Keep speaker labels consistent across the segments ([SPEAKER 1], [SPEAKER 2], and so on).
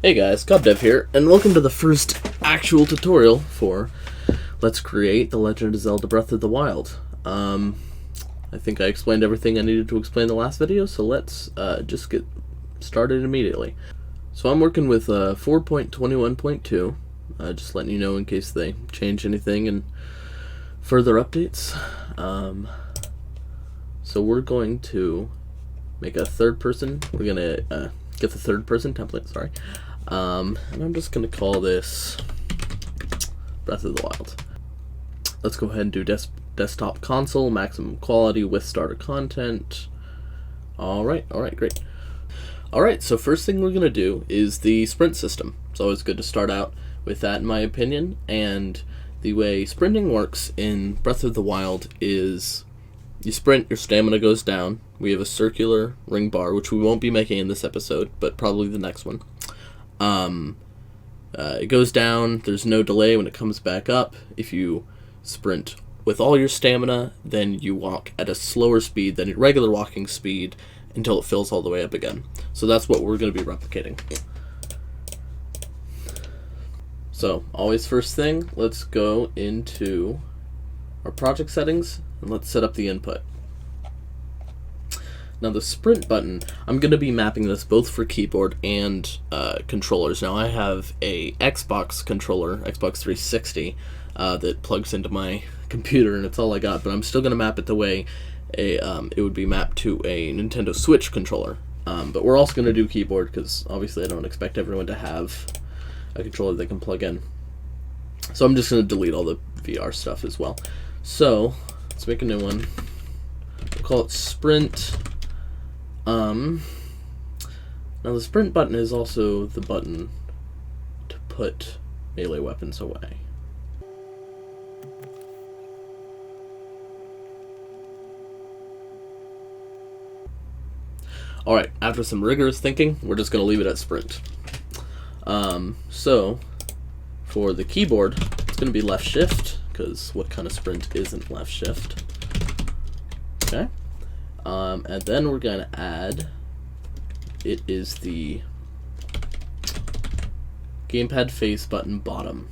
[SPEAKER 1] Hey guys, Cobb here, and welcome to the first actual tutorial for Let's Create The Legend of Zelda Breath of the Wild. I think I explained everything I needed to explain in the last video, so let's just get started immediately. So I'm working with 4.21.2, just letting you know in case they change anything and further updates. So we're going to make a third person. We're going to get the third person template, sorry. And I'm just going to call this Breath of the Wild. Let's go ahead and do desktop console, maximum quality with starter content. Alright, great. Alright, so first thing we're going to do is the sprint system. It's always good to start out with that in my opinion, and the way sprinting works in Breath of the Wild is you sprint, your stamina goes down. We have a circular ring bar, which we won't be making in this episode, but probably the next one. It goes down, there's no delay when it comes back up. If you sprint with all your stamina, then you walk at a slower speed than your regular walking speed until it fills all the way up again. So that's what we're going to be replicating. So, always first thing, let's go into our project settings and let's set up the input. Now the sprint button, I'm going to be mapping this both for keyboard and controllers. Now I have a Xbox controller, Xbox 360, that plugs into my computer and it's all I got, but I'm still going to map it the way it would be mapped to a Nintendo Switch controller. But we're also going to do keyboard because obviously I don't expect everyone to have a controller they can plug in. So I'm just going to delete all the VR stuff as well. So let's make a new one. We'll call it sprint. Now the sprint button is also the button to put melee weapons away. Alright, after some rigorous thinking, we're just going to leave it at sprint. So, for the keyboard, it's going to be left shift, because what kind of sprint isn't left shift? Okay. And then we're going to add, it is the gamepad face button bottom.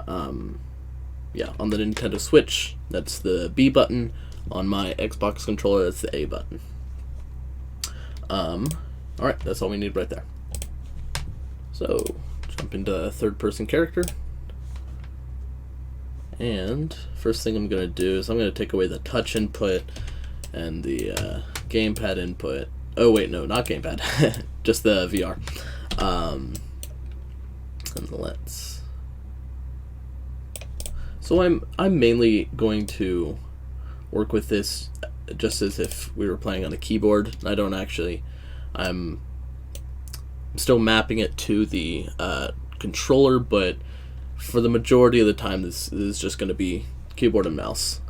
[SPEAKER 1] Yeah, on the Nintendo Switch, that's the B button. On my Xbox controller, that's the A button. Alright, that's all we need right there. So, jump into third person character. And first thing I'm going to do is I'm going to take away the touch input and the gamepad input. Oh wait, no, not gamepad, just the VR. And let's. So I'm mainly going to work with this just as if we were playing on a keyboard. I don't actually. I'm still mapping it to the controller, but for the majority of the time, this is just going to be keyboard and mouse.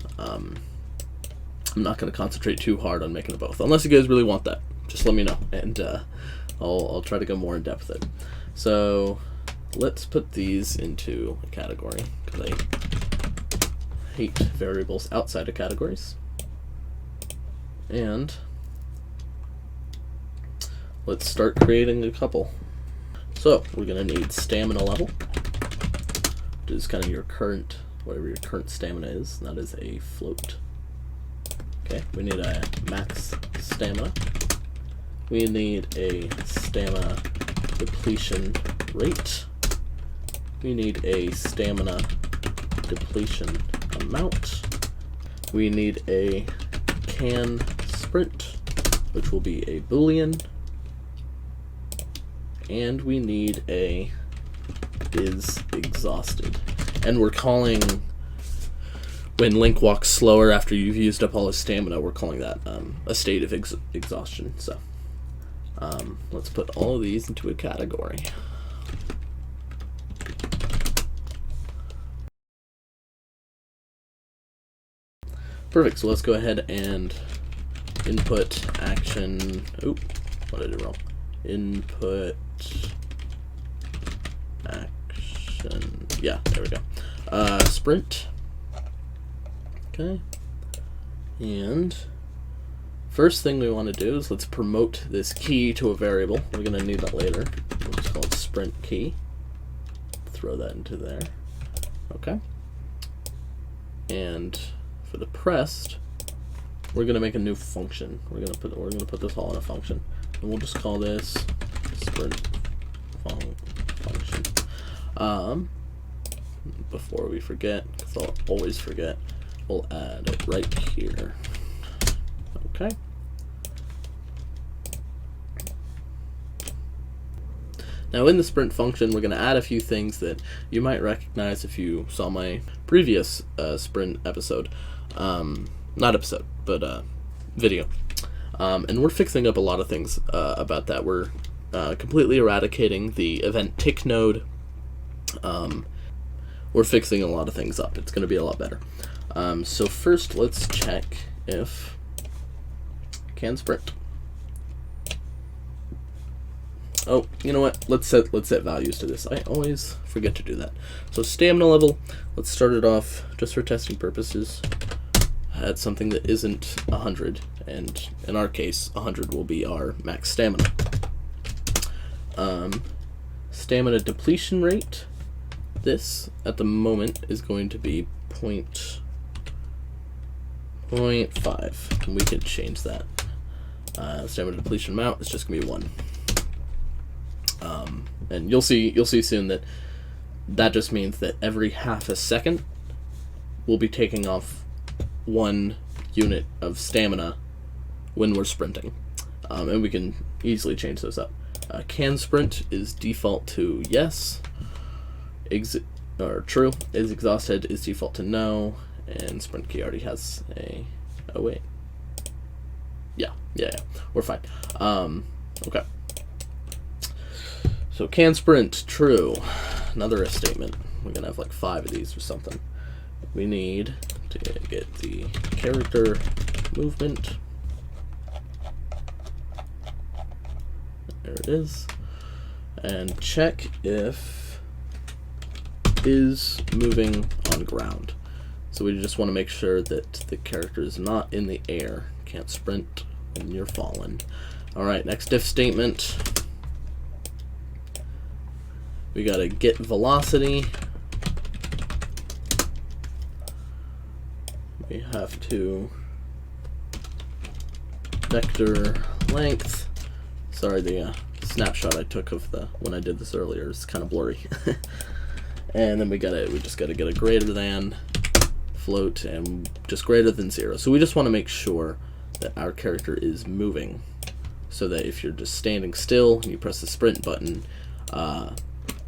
[SPEAKER 1] I'm not going to concentrate too hard on making it both, unless you guys really want that. Just let me know, and I'll try to go more in depth with it. So let's put these into a category, because I hate variables outside of categories. And let's start creating a couple. So we're going to need stamina level, which is kind of your current, whatever your current stamina is. That is a float. Okay, we need a max stamina. We need a stamina depletion rate. We need a stamina depletion amount. We need a can sprint, which will be a boolean. And we need a is exhausted. And we're calling, when Link walks slower after you've used up all his stamina, we're calling that a state of exhaustion. So let's put all of these into a category. Perfect, so let's go ahead and input action. Oop, what did I do wrong? Input action. Yeah, there we go. Sprint. Okay. And first thing we want to do is let's promote this key to a variable. We're going to need that later. Oops. call it sprint key. Throw that into there. Okay. And for the pressed, we're gonna make a new function. We're gonna put this all in a function, and we'll just call this sprint function. Before we forget, because I'll always forget, we'll add it right here. Okay. Now in the sprint function, we're going to add a few things that you might recognize if you saw my previous sprint episode. Not episode, but video. And we're fixing up a lot of things about that. We're completely eradicating the event tick node. We're fixing a lot of things up. It's going to be a lot better. So first, let's check if can sprint. Oh, you know what? Let's set values to this. I always forget to do that. So stamina level, let's start it off just for testing purposes at something that isn't 100, and in our case, 100 will be our max stamina. Stamina depletion rate. This at the moment is going to be 0.5, and we can change that. Stamina depletion amount is just gonna be 1. And you'll see soon that just means that every half a second we'll be taking off 1 unit of stamina when we're sprinting, and we can easily change those up. Can sprint is default to yes, or true. Is exhausted is default to no, and sprint key already has a. Oh wait, yeah, we're fine. Okay. So can sprint, true. Another if statement. We're gonna have like 5 of these or something. We need to get the character movement. There it is. And check if is moving on ground. So we just want to make sure that the character is not in the air. Can't sprint when you're falling. Alright, next if statement. We gotta get velocity. We have to vector length. Sorry, the snapshot I took of when I did this earlier is kind of blurry. And then we just gotta get a greater than float and just greater than 0. So we just want to make sure that our character is moving, so that if you're just standing still and you press the sprint button,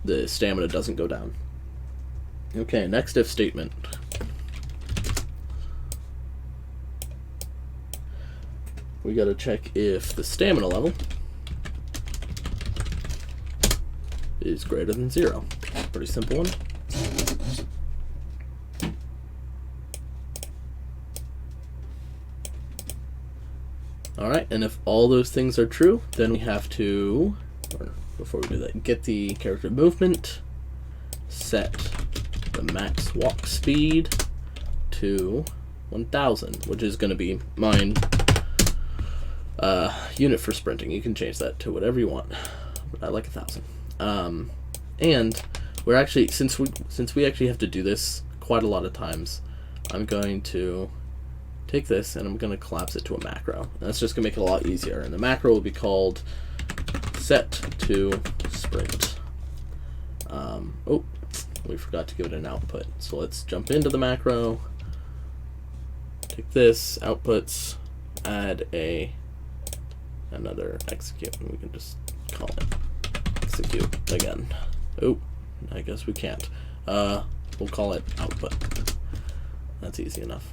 [SPEAKER 1] the stamina doesn't go down. Okay, next if statement. We gotta check if the stamina level is greater than 0. Pretty simple one. Alright, and if all those things are true, then we have to, or before we do that, get the character movement, set the max walk speed to 1000, which is going to be mine unit for sprinting. You can change that to whatever you want, but I like 1000. And we're actually, since we actually have to do this quite a lot of times, I'm going to take this and I'm going to collapse it to a macro. And that's just going to make it a lot easier. And the macro will be called set to sprint. Oh, we forgot to give it an output. So let's jump into the macro. Take this, outputs, add another execute, and we can just call it execute again. Oh, I guess we can't. We'll call it output. That's easy enough.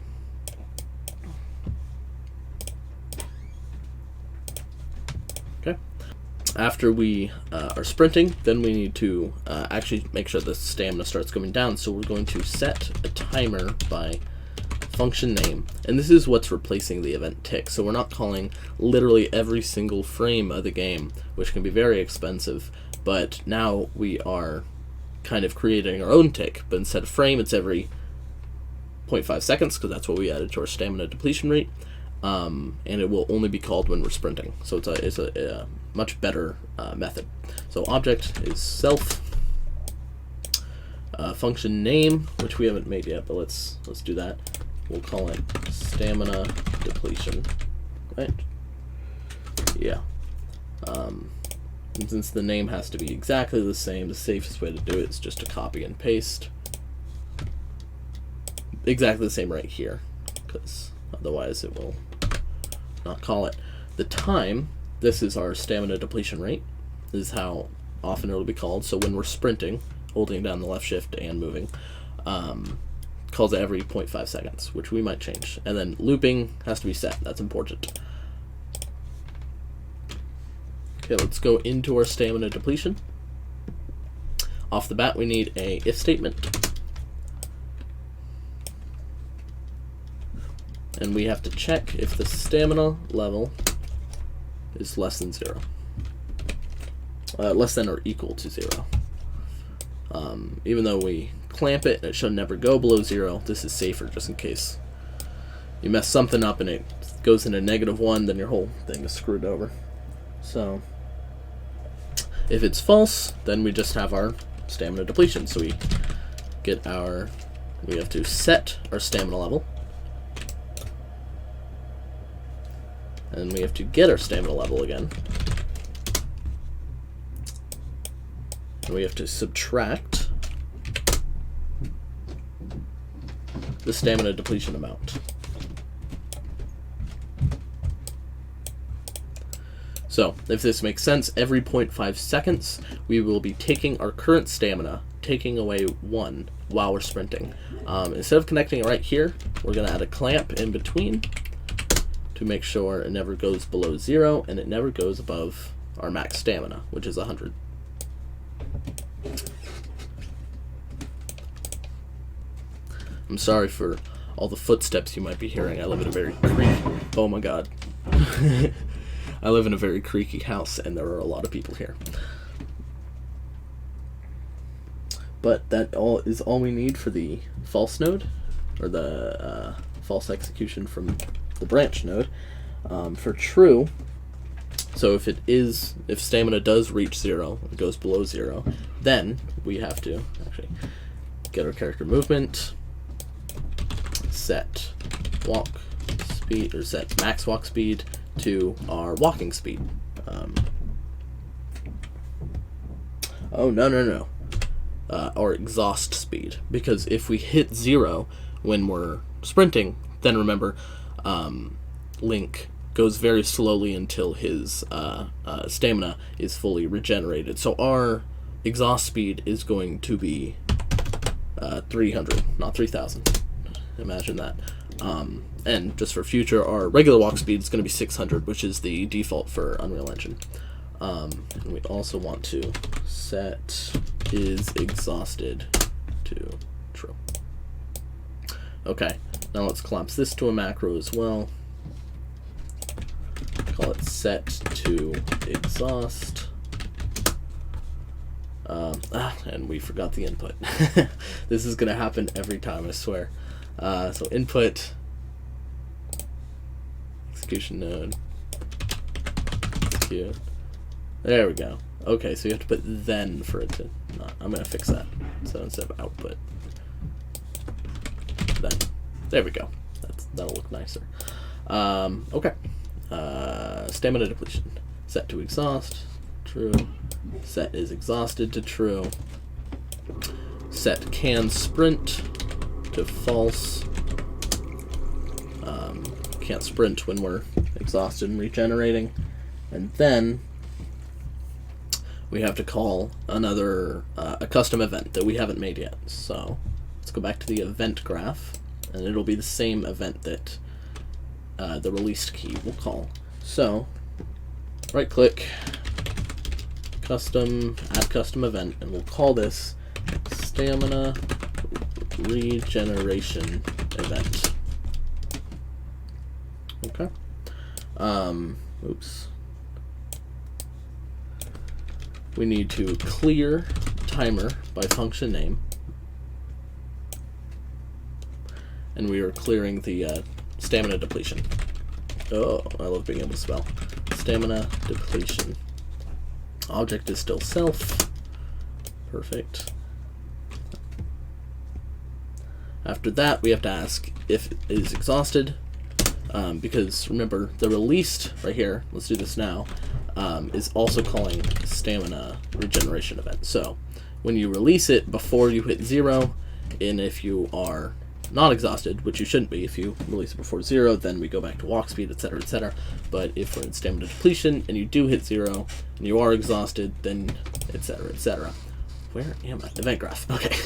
[SPEAKER 1] Okay. After we are sprinting, then we need to actually make sure the stamina starts going down. So we're going to set a timer by function name, and this is what's replacing the event tick. So we're not calling literally every single frame of the game, which can be very expensive, but now we are kind of creating our own tick, but instead of frame, it's every 0.5 seconds, because that's what we added to our stamina depletion rate. and it will only be called when we're sprinting. So it's a much better method. So object is self. Function name, which we haven't made yet, but let's do that. We'll call it stamina depletion, right? Yeah. And since the name has to be exactly the same, the safest way to do it is just to copy and paste exactly the same right here, because otherwise it will not call it. The time, this is our stamina depletion rate. This is how often it will be called. So when we're sprinting, holding down the left shift and moving, calls it every 0.5 seconds, which we might change. And then looping has to be set. That's important. Okay, let's go into our stamina depletion. Off the bat, we need a if statement. And we have to check if the stamina level is less than 0. Less than or equal to 0. Even though we clamp it and it should never go below 0, this is safer just in case you mess something up and it goes into -1, then your whole thing is screwed over. So if it's false, then we just have our stamina depletion. So we have to set our stamina level, and we have to get our stamina level again, and we have to subtract the stamina depletion amount. So, if this makes sense, every 0.5 seconds, we will be taking our current stamina, taking away 1 while we're sprinting. Instead of connecting it right here, we're going to add a clamp in between to make sure it never goes below 0 and it never goes above our max stamina, which is 100. I'm sorry for all the footsteps you might be hearing. I live in a very creaky... Oh my god. I live in a very creaky house, and there are a lot of people here. But that is all we need for the false node, or the false execution from the branch node. For true, so if stamina does reach 0, it goes below 0, then we have to actually get our character movement, set walk speed, or set max walk speed to our walking speed. Or exhaust speed, because if we hit 0 when we're sprinting, then remember, Link goes very slowly until his stamina is fully regenerated. So our exhaust speed is going to be 300, not 3000. Imagine that. And just for future, our regular walk speed is going to be 600, which is the default for Unreal Engine. And we also want to set is exhausted to true. Okay, now let's collapse this to a macro as well. Call it set to exhaust. And we forgot the input. This is going to happen every time, I swear. So input, execution node, execute. There we go. Okay, so you have to put then for it to not. I'm going to fix that. So instead of output, then. There we go. That'll look nicer. Okay. Stamina depletion. Set to exhaust. True. Set is exhausted to true. Set can sprint to false. Can't sprint when we're exhausted and regenerating. And then we have to call another a custom event that we haven't made yet. So let's go back to the event graph, and it'll be the same event that the released key will call. So right click, custom, add custom event, and we'll call this stamina regeneration event. Okay. Oops. We need to clear timer by function name, and we are clearing the stamina depletion. Oh, I love being able to spell. Stamina depletion. Object is still self. Perfect. After that, we have to ask if it is exhausted, because remember, the released right here, let's do this now, is also calling stamina regeneration event. So when you release it before you hit 0, and if you are not exhausted, which you shouldn't be, if you release it before 0, then we go back to walk speed, etc., etc. But if we're in stamina depletion and you do hit 0 and you are exhausted, then etc., etc. Where am I? Event graph. Okay.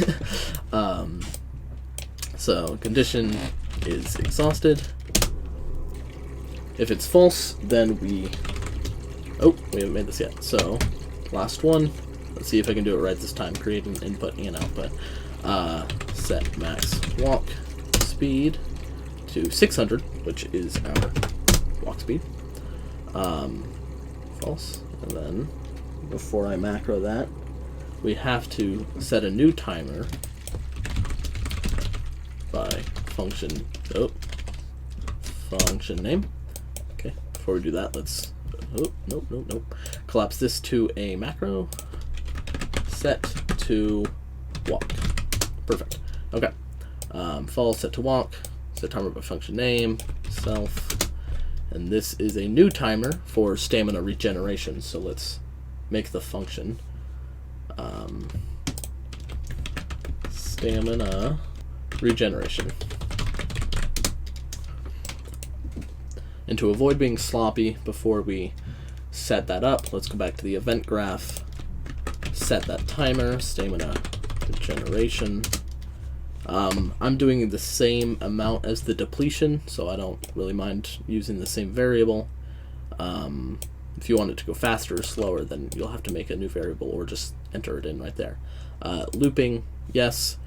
[SPEAKER 1] So condition is exhausted. If it's false, then we haven't made this yet. So last one. Let's see if I can do it right this time. Create an input and output. Set max walk speed to 600, which is our walk speed. False. And then before I macro that, we have to set a new timer by function name. Okay, before we do that, let's collapse this to a macro. Set to walk. Perfect. Okay. False, set to walk. Set timer by function name, self, and this is a new timer for stamina regeneration. So let's make the function stamina regeneration. And to avoid being sloppy before we set that up, let's go back to the event graph, set that timer, stamina regeneration. I'm doing the same amount as the depletion, so I don't really mind using the same variable. If you want it to go faster or slower, then you'll have to make a new variable or just enter it in right there. Looping, yes.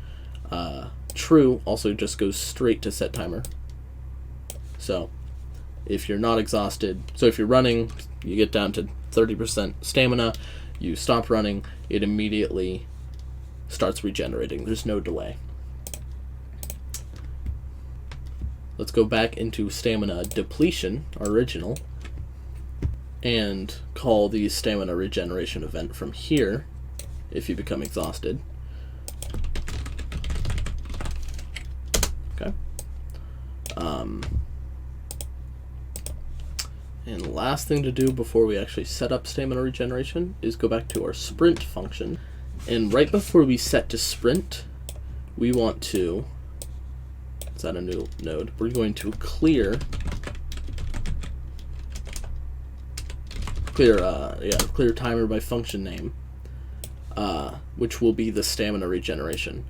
[SPEAKER 1] True also just goes straight to set timer. So if you're not exhausted, so if you're running, you get down to 30% stamina, you stop running, it immediately starts regenerating. There's no delay. Let's go back into stamina depletion, our original, and call the stamina regeneration event from here if you become exhausted. Okay. And the last thing to do before we actually set up stamina regeneration is go back to our sprint function. And right before we set to sprint, we want to, let's add a new node, we're going to clear timer by function name, which will be the stamina regeneration.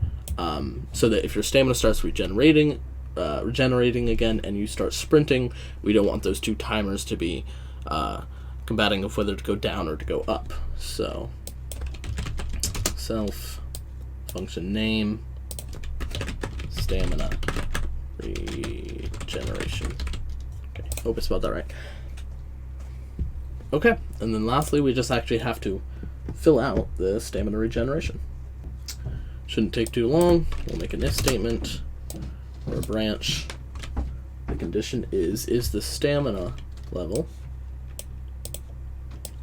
[SPEAKER 1] So that if your stamina starts regenerating again and you start sprinting, we don't want those two timers to be combating of whether to go down or to go up. So self function name stamina regeneration. Okay, hope I spelled that right. Okay, and then lastly, we just actually have to fill out the stamina regeneration. Shouldn't take too long. We'll make an if statement or a branch. The condition is the stamina level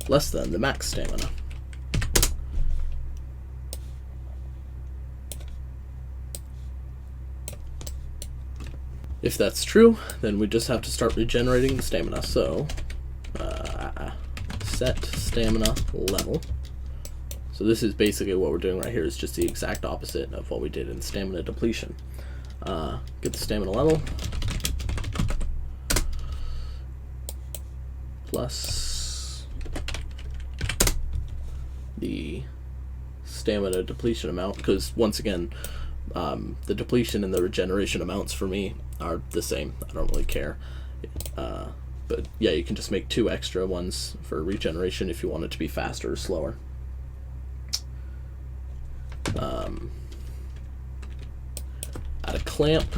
[SPEAKER 1] less than the max stamina? If that's true, then we just have to start regenerating the stamina. So set stamina level. So this is basically what we're doing right here, is just the exact opposite of what we did in stamina depletion. Get the stamina level plus the stamina depletion amount, because once again, the depletion and the regeneration amounts for me are the same. I don't really care. But yeah, you can just make 2 extra ones for regeneration if you want it to be faster or slower. Add a clamp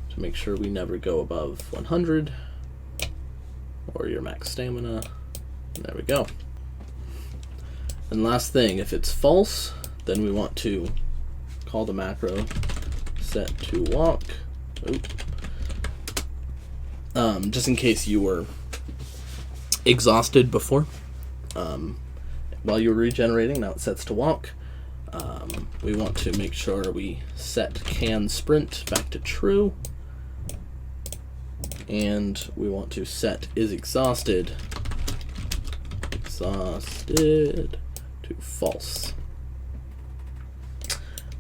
[SPEAKER 1] to make sure we never go above 100 or your max stamina. And there we go. And last thing, if it's false, then we want to call the macro set to walk. just in case you were exhausted before. While you were regenerating, now it sets to walk. We want to make sure we set can sprint back to true. And we want to set is exhausted to false.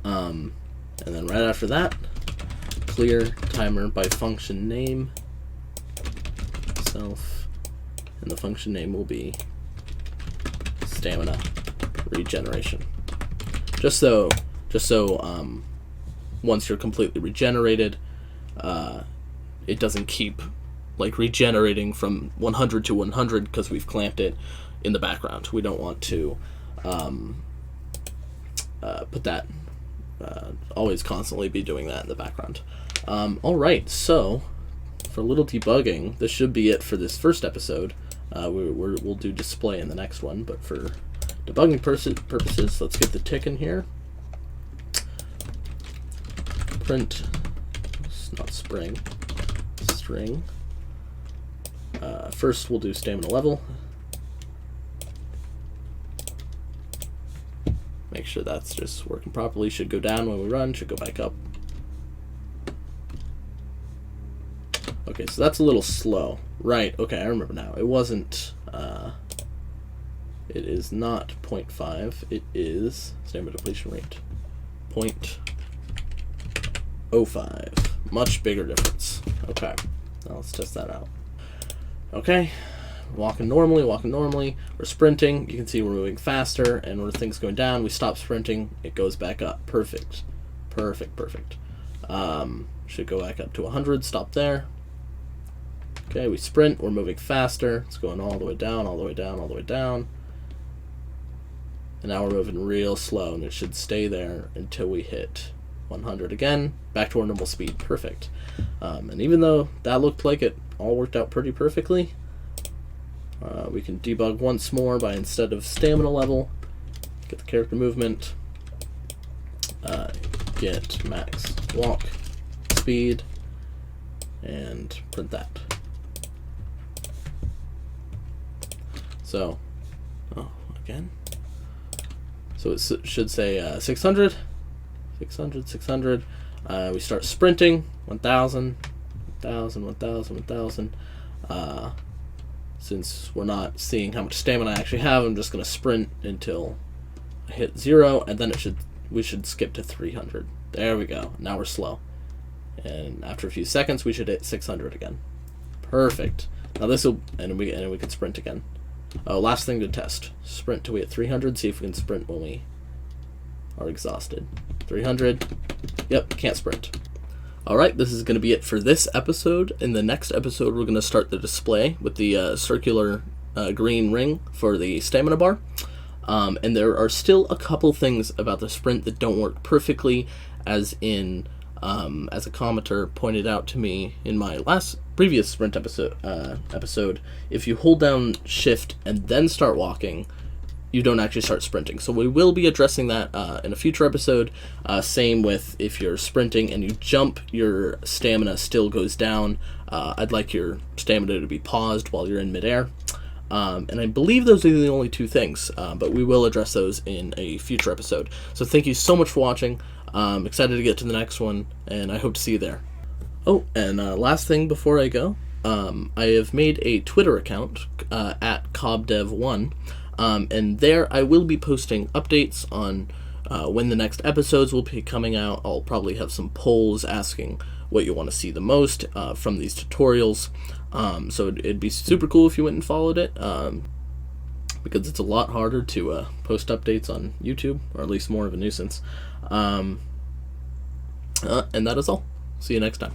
[SPEAKER 1] And then right after that, clear timer by function name self, and the function name will be stamina regeneration. Just so once you're completely regenerated, it doesn't keep like regenerating from 100 to 100 because we've clamped it in the background. We don't want to put that always constantly be doing that in the background. Alright, so for a little debugging, this should be it for this first episode. We'll do display in the next one, but for debugging purposes, let's get the tick in here. Print, not string. First we'll do stamina level. Make sure that's just working properly. Should go down when we run, should go back up. Okay, so that's a little slow. Right, okay, I remember now. It wasn't, it is not 0.5, it is stamina depletion rate. 0.05. Much bigger difference. Okay, now let's test that out. Okay, walking normally. We're sprinting. You can see we're moving faster, and when things going down, we stop sprinting. It goes back up. Perfect. Should go back up to 100. Stop there. Okay, we sprint. We're moving faster. It's going all the way down. And now we're moving real slow, and it should stay there until we hit 100 again. Back to our normal speed. Perfect. And even though that looked like it all worked out pretty perfectly, we can debug once more by, instead of stamina level, get the character movement, get max walk speed, and print that. So, again. So it should say 600. We start sprinting, 1,000. Since we're not seeing how much stamina I actually have, I'm just going to sprint until I hit 0, and then we should skip to 300. There we go. Now we're slow. And after a few seconds, we should hit 600 again. Perfect. Now this will, and we can sprint again. Oh, last thing to test. Sprint till we hit 300. See if we can sprint when we are exhausted. 300. Yep, can't sprint. Alright, this is going to be it for this episode. In the next episode, we're going to start the display with the circular green ring for the stamina bar. And there are still a couple things about the sprint that don't work perfectly, as a commenter pointed out to me in my previous sprint episode, if you hold down shift and then start walking, you don't actually start sprinting. So we will be addressing that in a future episode. Same with if you're sprinting and you jump, your stamina still goes down. I'd like your stamina to be paused while you're in midair. And I believe those are the only two things, but we will address those in a future episode. So thank you so much for watching. I'm excited to get to the next one, and I hope to see you there. Oh, and last thing before I go, I have made a Twitter account at CobbDev1. And there I will be posting updates on when the next episodes will be coming out. I'll probably have some polls asking what you want to see the most from these tutorials. So it'd be super cool if you went and followed it, because it's a lot harder to post updates on YouTube, or at least more of a nuisance. And that is all. See you next time.